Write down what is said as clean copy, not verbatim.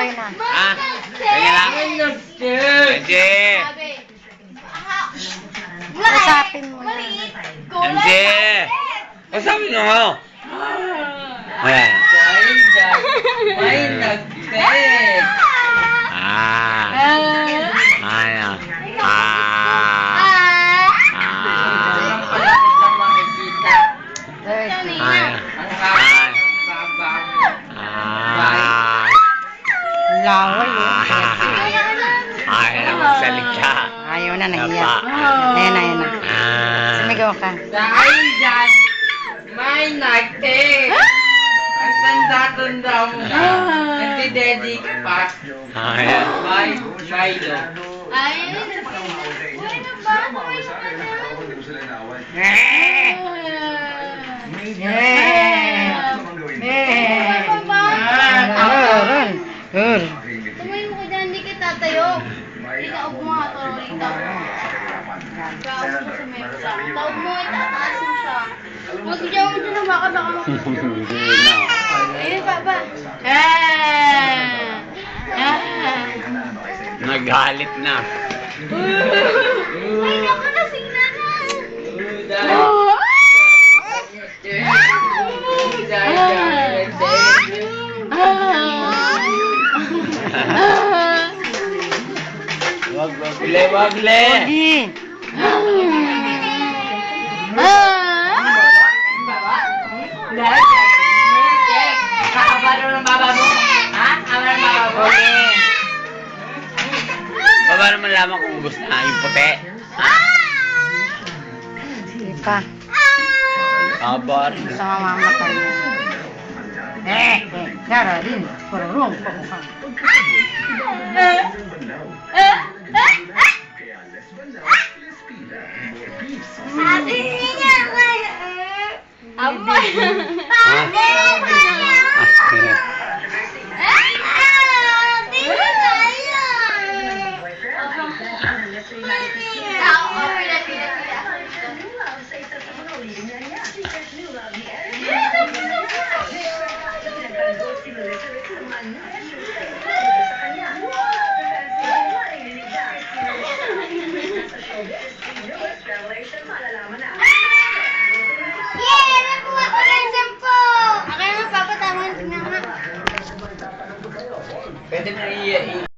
kayo na. Ah, kanya lang. Angie! Usapin mo na. Angie! Usapin mo ako. Ayan. May nag-text. Ah. Ayan. Malapit na makikita. Ayan. Laway eh. Ayaw na magsalita. Ayaw na, nahiya. Ayan na. Sumigaw ka. Dahil dyan, may nag-text. Ang tanda-tanda mo na. Nagdi-dedi ka pa. Ayan. May Milo. Tumayo mo ka dyan, hindi kita tayo. Hindi ka upo mga torolita. Kaos mo sa mesa. Taog mo, itataas mo siya. Huwag dyan mo dyan, baka Hindi na. Ayun, baba. Nagalit na. Ay, naku, lasing na na. Wag le. Kakabalo ng baba mo? Ha? Kakabalo ng baba mo? Baba naman lamang kung gusto na yung puti. Sige pa. Abar. Gusto nga mamatay mo. Dararin. Kururong. Pagkakang. Sabi niya, Ama.